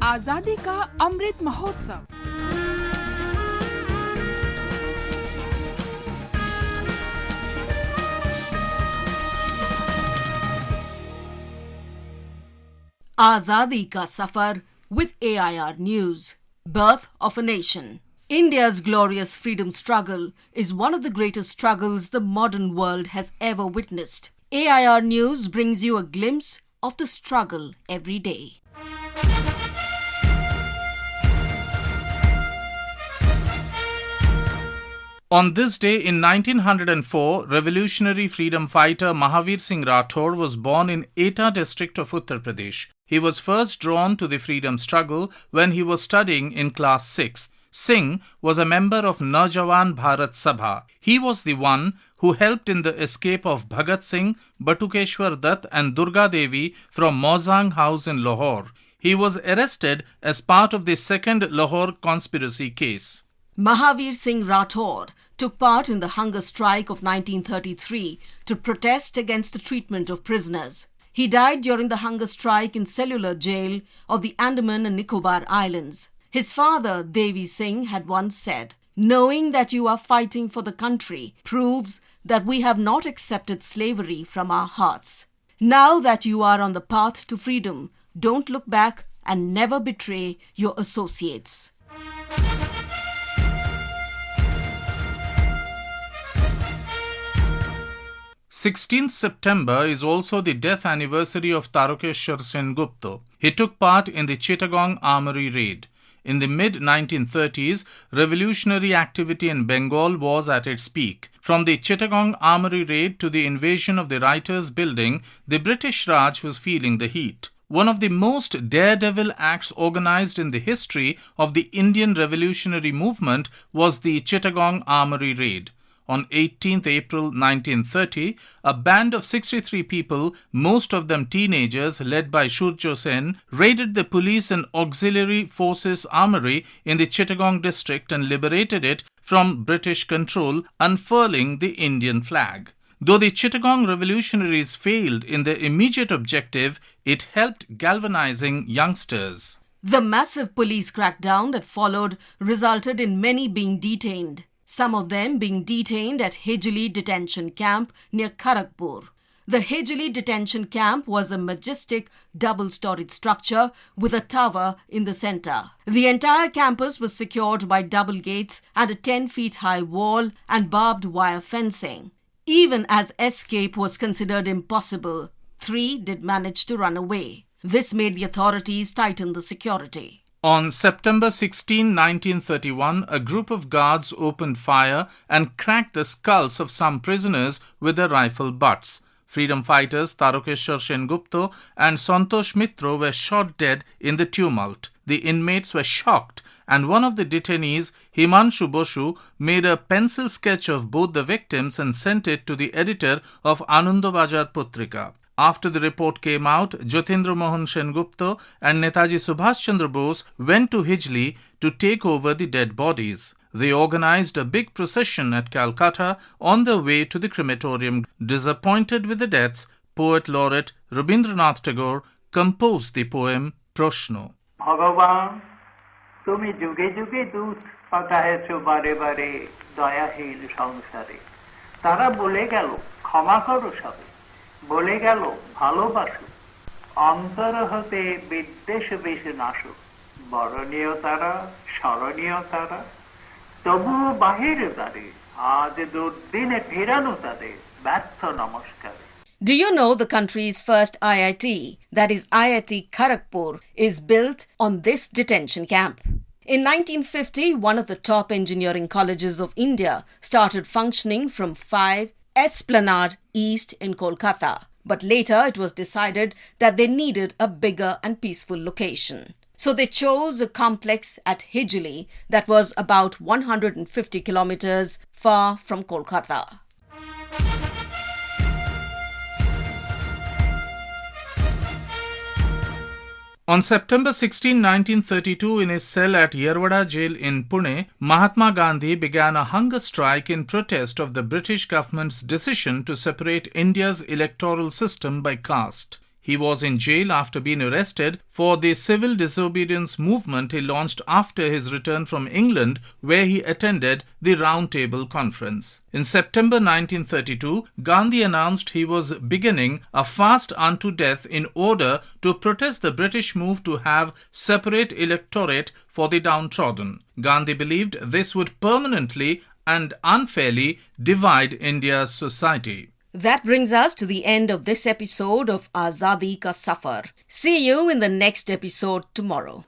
आजादी का Amrit Mahotsav. Azadi ka Safar with AIR News. Birth of a Nation. India's glorious freedom struggle is one of the greatest struggles the modern world has ever witnessed. AIR News brings you a glimpse of the struggle every day. On this day in 1904, revolutionary freedom fighter Mahavir Singh Rathore was born in Etah district of Uttar Pradesh. He was first drawn to the freedom struggle when he was studying in class 6. Singh was a member of Naujawan Bharat Sabha. He was the one who helped in the escape of Bhagat Singh, Batukeshwar Dutt and Durga Devi from Mauzang House in Lahore. He was arrested as part of the second Lahore Conspiracy Case. Mahavir Singh Rathore took part in the hunger strike of 1933 to protest against the treatment of prisoners. He died during the hunger strike in Cellular Jail of the Andaman and Nicobar Islands. His father, Devi Singh, had once said, "Knowing that you are fighting for the country proves that we have not accepted slavery from our hearts. Now that you are on the path to freedom, don't look back and never betray your associates." 16th September is also the death anniversary of Batukeshwar Dutt. He took part in the Chittagong Armory raid. In the mid-1930s, revolutionary activity in Bengal was at its peak. From the Chittagong Armory raid to the invasion of the Writers' Building, the British Raj was feeling the heat. One of the most daredevil acts organized in the history of the Indian revolutionary movement was the Chittagong Armory raid. On 18th April 1930, a band of 63 people, most of them teenagers led by Surjo Sen, raided the police and auxiliary forces armory in the Chittagong district and liberated it from British control, unfurling the Indian flag. Though the Chittagong revolutionaries failed in their immediate objective, it helped galvanizing youngsters. The massive police crackdown that followed resulted in many being detained. Some of them being detained at Hijli detention camp near Kharagpur. The Hijli detention camp was a majestic double-storied structure with a tower in the center. The entire campus was secured by double gates and a 10-feet-high wall and barbed wire fencing. Even as escape was considered impossible, 3 did manage to run away. This made the authorities tighten the security. On September 16, 1931, a group of guards opened fire and cracked the skulls of some prisoners with their rifle butts. Freedom fighters Batukeshwar Dutt and Santosh Mitra were shot dead in the tumult. The inmates were shocked, and one of the detainees, Himanshu Bosu, made a pencil sketch of both the victims and sent it to the editor of Anandabazar Putrika. After the report came out, Jyotindra Mohan Sengupta and Netaji Subhash Chandra Bose went to Hijli to take over the dead bodies. They organized a big procession at Calcutta on their way to the crematorium. Disappointed with the deaths, poet laureate Rabindranath Tagore composed the poem Proshno. Bhagavan, tumi juge juge doot patahechho bare bare dayahin sansare. Tara bole gelo ক্ষমা করো সবে বলে গেল ভালোবাসো অন্তর হতে বিদ্বেষ বেশে নাশো বরণীয় তারা স্মরণীয় তারা তবুও বাহিরে তারে আজ দুর্দিনে ফেরানো তাদের ব্যর্থ নমস্কার. Do you know the country's first IIT, that is IIT Kharagpur, is built on this detention camp? In 1950, one of the top engineering colleges of India started functioning from 5 Esplanade East in Kolkata, but later it was decided that they needed a bigger and peaceful location. So they chose a complex at Hijli that was about 150 kilometers far from Kolkata. On September 16, 1932, in his cell at Yerwada Jail in Pune, Mahatma Gandhi began a hunger strike in protest of the British government's decision to separate India's electoral system by caste. He was in jail after being arrested for the civil disobedience movement he launched after his return from England, where he attended the Round Table Conference. In September 1932, Gandhi announced he was beginning a fast unto death in order to protest the British move to have separate electorate for the downtrodden. Gandhi believed this would permanently and unfairly divide India's society. That brings us to the end of this episode of Azadi Ka Safar. See you in the next episode tomorrow.